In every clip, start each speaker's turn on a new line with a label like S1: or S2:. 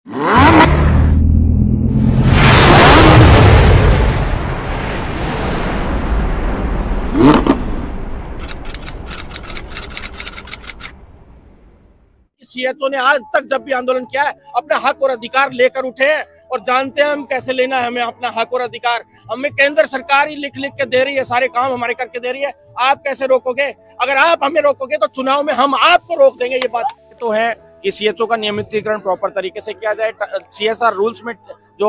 S1: CHO ने आज तक जब भी आंदोलन किया है अपना हक और अधिकार लेकर उठे हैं और जानते हैं हम कैसे लेना है हमें अपना हक और अधिकार। हमें केंद्र सरकार ही लिख लिख के दे रही है, सारे काम हमारे करके दे रही है। आप कैसे रोकोगे? अगर आप हमें रोकोगे तो चुनाव में हम आपको रोक देंगे। ये बात तो है कि सीएचओ का नियमितीकरण प्रॉपर तरीके से किया जाए। सीएसआर रूल्स में जो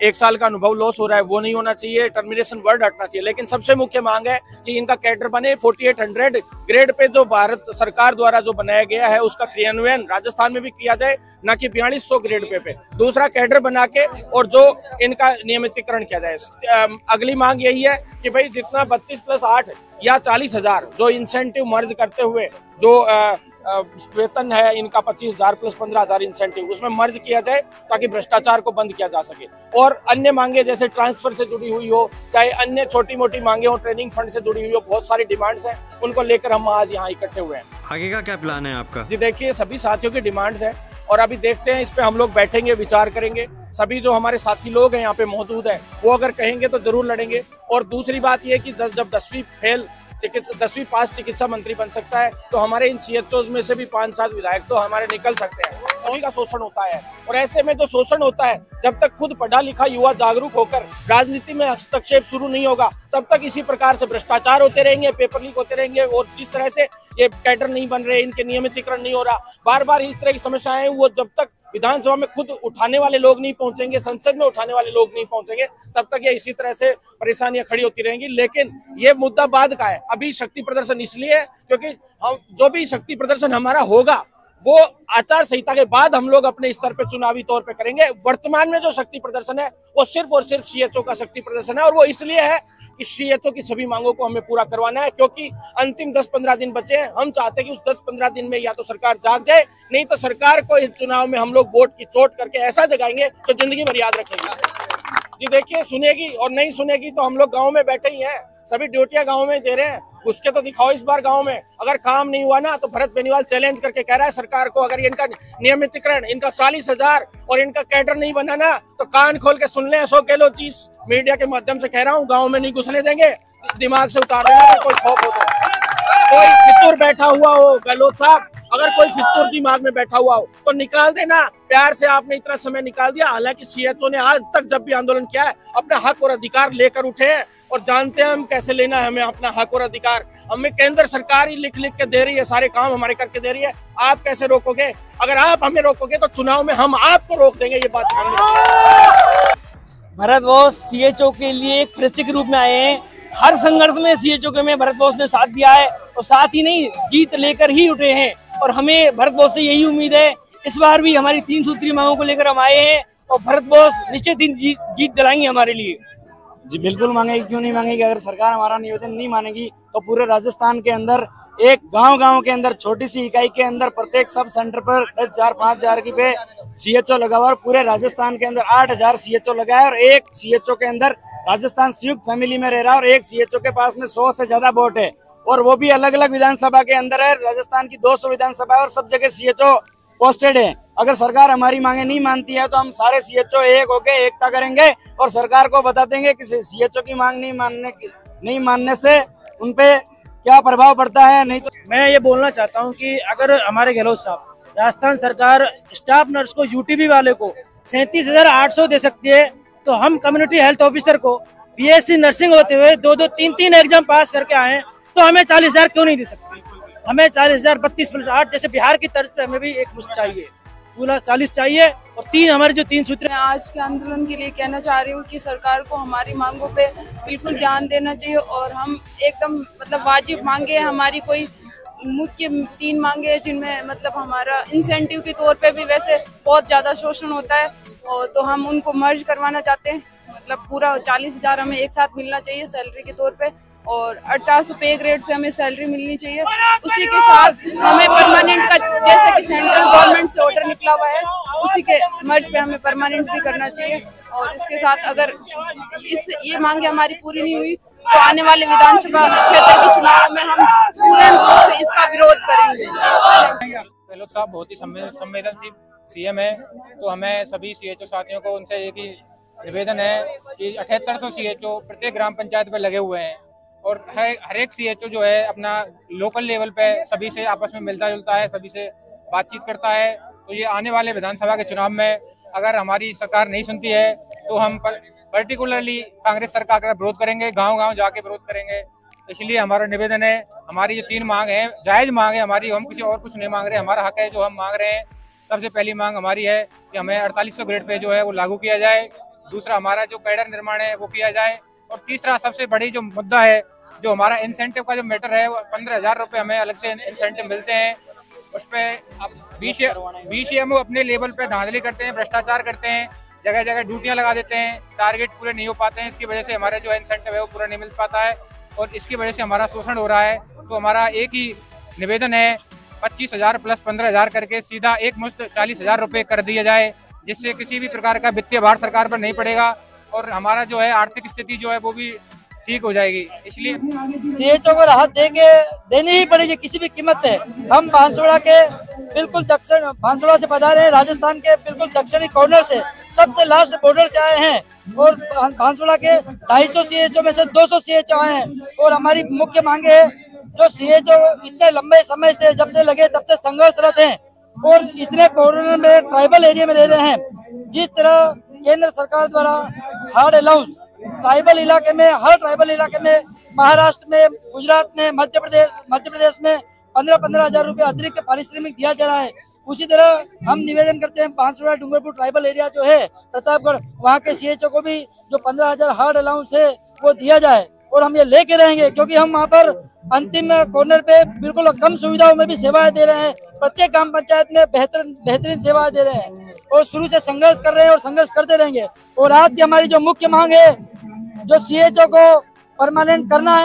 S1: 1 साल का अनुभव लॉस हो रहा है वो नहीं होना चाहिए, टर्मिनेशन वर्ड हटना चाहिए। लेकिन सबसे मुख्य मांग है कि इनका कैडर बने। 4800 ग्रेड पे जो भारत सरकार द्वारा जो बनाया गया है उसका क्रियान्वयन राजस्थान में भी किया जाए, ना कि 4200 ग्रेड पे दूसरा कैडर बना के और जो इनका नियमितीकरण किया जाए। अगली मांग यही है कि भाई जितना 32+8 या 40,000 जो इंसेंटिव मर्ज करते हुए जो वेतन है इनका 25,000 प्लस 15,000 इंसेंटिव उसमें मर्ज किया जाए ताकि भ्रष्टाचार को बंद किया जा सके। और अन्य मांगे जैसे ट्रांसफर से जुड़ी हुई हो, चाहे अन्य छोटी मोटी मांगे हो, ट्रेनिंग फंड से जुड़ी हुई हो, बहुत सारी डिमांड्स हैं, उनको लेकर हम आज यहाँ इकट्ठे हुए हैं।
S2: आगे का क्या प्लान है आपका?
S1: जी देखिए, सभी साथियों की डिमांड्स है और अभी देखते हैं, इस पे हम लोग बैठेंगे, विचार करेंगे। सभी जो हमारे साथी लोग हैं यहाँ पे मौजूद है वो अगर कहेंगे तो जरूर लड़ेंगे। और दूसरी बात यह कि जब 10वीं फेल 10वीं पास चिकित्सा मंत्री बन सकता है तो हमारे इन सीएचओज में से भी 5-7 विधायक तो हमारे निकल सकते हैं। सभी का शोषण होता है और ऐसे में जो शोषण होता है, जब तक खुद पढ़ा लिखा युवा जागरूक होकर राजनीति में हस्तक्षेप शुरू नहीं होगा तब तक इसी प्रकार से भ्रष्टाचार होते रहेंगे, पेपर लीक होते रहेंगे। और जिस तरह से ये कैडर नहीं बन रहे, इनके नियमितीकरण नहीं हो रहा, बार बार इस तरह की समस्याएं वो जब तक विधानसभा में खुद उठाने वाले लोग नहीं पहुंचेंगे, संसद में उठाने वाले लोग नहीं पहुंचेंगे, तब तक ये इसी तरह से परेशानियां खड़ी होती रहेंगी। लेकिन ये मुद्दा बाद का है। अभी शक्ति प्रदर्शन इसलिए है क्योंकि हम जो भी शक्ति प्रदर्शन हमारा होगा वो आचार संहिता के बाद हम लोग अपने स्तर पे चुनावी तौर पे करेंगे। वर्तमान में जो शक्ति प्रदर्शन है वो सिर्फ और सिर्फ सीएचओ का शक्ति प्रदर्शन है और वो इसलिए है कि सीएचओ की सभी मांगों को हमें पूरा करवाना है, क्योंकि अंतिम 10-15 दिन बचे हैं। हम चाहते हैं कि उस 10-15 दिन में या तो सरकार जाग जाए, नहीं तो सरकार को इस चुनाव में हम लोग वोट की चोट करके ऐसा जगाएंगे तो जिंदगी भर याद रखेंगे। जी देखिए, सुनेगी और नहीं सुनेगी तो हम लोग गाँव में बैठे ही हैं, सभी ड्यूटियां गाँव में दे रहे हैं, उसके तो दिखाओ इस बार गांव में। अगर काम नहीं हुआ ना तो भरत बेनीवाल चैलेंज करके कह रहा है सरकार को, अगर इनका नियमितीकरण, इनका 40,000 और इनका कैडर नहीं बना ना तो कान खोल के सुन ले। 100 किलो चीज मीडिया के माध्यम से कह रहा हूँ, गांव में नहीं घुसने देंगे, दिमाग से उतार देना। अगर कोई खौफ होता है, कोई फितूर बैठा हुआ हो, गहलोत साहब अगर कोई फितूर दिमाग में बैठा हुआ हो तो निकाल देना। प्यार से आपने इतना समय निकाल दिया। हालांकि सीएचओ ने आज तक जब भी आंदोलन किया है अपना हक और अधिकार लेकर उठे हैं और जानते हैं हम कैसे लेना है हमें अपना हक और अधिकार। हमें केंद्र सरकार ही लिख लिख के दे रही है, सारे काम हमारे करके दे रही है। आप कैसे रोकोगे? अगर आप हमें रोकोगे तो चुनाव में हम आपको रोक देंगे। ये बात ध्यान रखिए।
S3: भरत बोस सीएचओ के लिए एक कृषि के रूप में आए हैं। हर संघर्ष में सीएचओ के में भरत बोस ने साथ दिया है और साथ ही नहीं, जीत लेकर ही उठे हैं। और हमें भरत बोस से यही उम्मीद है, इस बार भी हमारी 3 सूत्री मांगों को लेकर हम आए हैं और भरत बोस निश्चित ही जीत दिलाएंगे हमारे लिए।
S4: जी बिल्कुल मांगेगी, क्यों नहीं मांगेगी। अगर सरकार हमारा निवेदन नहीं मानेगी तो पूरे राजस्थान के अंदर एक गांव के अंदर छोटी सी इकाई के अंदर प्रत्येक सब सेंटर पर 10,000 5,000 की पे सीएचओ लगा हुआ और पूरे राजस्थान के अंदर 8,000 सीएचओ लगा है और एक सीएचओ के अंदर राजस्थान संयुक्त फैमिली में रह रहा है और एक सीएचओ के पास में 100 से ज्यादा वोट है और वो भी अलग अलग विधानसभा के अंदर है। राजस्थान की 200 विधानसभा और सब जगह सीएचओ पोस्टेड है। अगर सरकार हमारी मांगे नहीं मानती है तो हम सारे सीएचओ एक होके एकता करेंगे और सरकार को बता देंगे कि सीएचओ की मांग नहीं मानने से उनपे क्या प्रभाव पड़ता है। नहीं तो
S3: मैं ये बोलना चाहता हूँ कि अगर हमारे गहलोत साहब, राजस्थान सरकार स्टाफ नर्स को, यूटीबी वाले को 37,800 दे सकती है तो हम कम्युनिटी हेल्थ ऑफिसर को बीएससी नर्सिंग होते हुए 2-2 3-3 एग्जाम पास करके आए तो हमें 40,000 क्यों नहीं दे सकती? हमें 40,000 32+8 जैसे बिहार की तर्ज पे हमें भी एक मुश्त चाहिए, पूरा 40 चाहिए। और 3 हमारे जो 3 सूत्र।
S5: मैं आज के आंदोलन के लिए कहना चाह रही हूँ कि सरकार को हमारी मांगों पे बिल्कुल ध्यान देना चाहिए और हम एकदम मतलब वाजिब मांगे। हमारी कोई मुख्य 3 मांगे हैं जिनमें मतलब हमारा इंसेंटिव के तौर पे भी वैसे बहुत ज़्यादा शोषण होता है और तो हम उनको मर्ज करवाना चाहते हैं। मतलब पूरा 40,000 हमें एक साथ मिलना चाहिए सैलरी के तौर पे और 400 पे ग्रेड से हमें सैलरी मिलनी चाहिए। उसी के साथ हमें परमानेंट का, जैसे कि सेंट्रल गवर्नमेंट से ऑर्डर निकला हुआ है, उसी के मर्ज पे हमें परमानेंट भी करना चाहिए। और इसके साथ अगर ये मांगे हमारी पूरी नहीं हुई तो आने वाले विधानसभा क्षेत्र के चुनाव में हम पूर्ण रूप से इसका विरोध करेंगे।
S6: गहलोत साहब बहुत ही संवेदनशील
S2: सीएम है, तो हमें सभी सीएचओ साथियों को उनसे एक ही निवेदन है कि 7800 सीएचओ प्रत्येक ग्राम पंचायत पे लगे हुए हैं और हर एक सीएचओ जो है अपना लोकल लेवल पे सभी से आपस में मिलता जुलता है, सभी से बातचीत करता है। तो ये आने वाले विधानसभा के चुनाव में अगर हमारी सरकार नहीं सुनती है तो हम पर्टिकुलरली कांग्रेस सरकार का विरोध करेंगे, गांव-गांव जाके विरोध करेंगे। इसलिए हमारा निवेदन है, हमारी जो 3 मांग है जायज मांग है हमारी, हम किसी और कुछ नहीं मांग रहे, हमारा हक है जो हम मांग रहे हैं। सबसे पहली मांग हमारी है कि हमें 4800 ग्रेड पे जो है वो लागू किया जाए। दूसरा हमारा जो कैडर निर्माण है वो किया जाए और तीसरा सबसे बड़ी जो मुद्दा है जो हमारा इंसेंटिव का जो मैटर है वो 15,000 रुपये हमें अलग से इंसेंटिव मिलते हैं। उस पर अब BCMO अपने लेवल पे धांधली करते हैं, भ्रष्टाचार करते हैं, जगह जगह ड्यूटियां लगा देते हैं, टारगेट पूरे नहीं हो पाते हैं। इसकी वजह से हमारे जो इंसेंटिव है वो पूरा नहीं मिल पाता है और इसकी वजह से हमारा शोषण हो रहा है। तो हमारा एक ही निवेदन है 25,000 प्लस 15,000 करके सीधा एक मुश्त 40,000 रुपये कर दिया जाए, जिससे किसी भी प्रकार का वित्तीय भार सरकार पर नहीं पड़ेगा और हमारा जो है आर्थिक स्थिति जो है वो भी ठीक हो जाएगी। इसलिए
S6: सीएचओ को राहत देनी ही पड़ेगी किसी भी कीमत पे। हम बांसवाड़ा के बिल्कुल दक्षिण, बांसवाड़ा से पधारे हैं, राजस्थान के बिल्कुल दक्षिणी कॉर्नर से, सबसे लास्ट बॉर्डर से आए हैं और बांसवाड़ा के 250 सीएचओ में से 200 सीएचओ आए हैं और हमारी मुख्य मांगे है जो सीएचओ इतने लंबे समय से जब से लगे तब से संघर्षरत हैं और इतने कॉर्नर में ट्राइबल एरिया में रह रहे हैं। जिस तरह केंद्र सरकार द्वारा हार्ड अलाउंस ट्राइबल इलाके में, हर ट्राइबल इलाके में, महाराष्ट्र में, गुजरात में, मध्य प्रदेश में 15,000 रुपये अतिरिक्त पारिश्रमिक दिया जा रहा है। उसी तरह हम निवेदन करते हैं बांसवाड़ा डूंगरपुर ट्राइबल एरिया जो है प्रतापगढ़, वहाँ के सीएचओ को भी जो 15,000 हार्ड अलाउंस है वो दिया जाए और हम ये लेके रहेंगे क्योंकि हम वहाँ पर अंतिम कॉर्नर पे बिल्कुल कम सुविधाओं में भी सेवाएं दे रहे हैं। प्रत्येक ग्राम पंचायत में बेहतरीन सेवाएं दे रहे हैं और शुरू से संघर्ष कर रहे हैं और संघर्ष करते रहेंगे। और आज की हमारी जो मुख्य मांग है जो सीएचओ को परमानेंट करना है।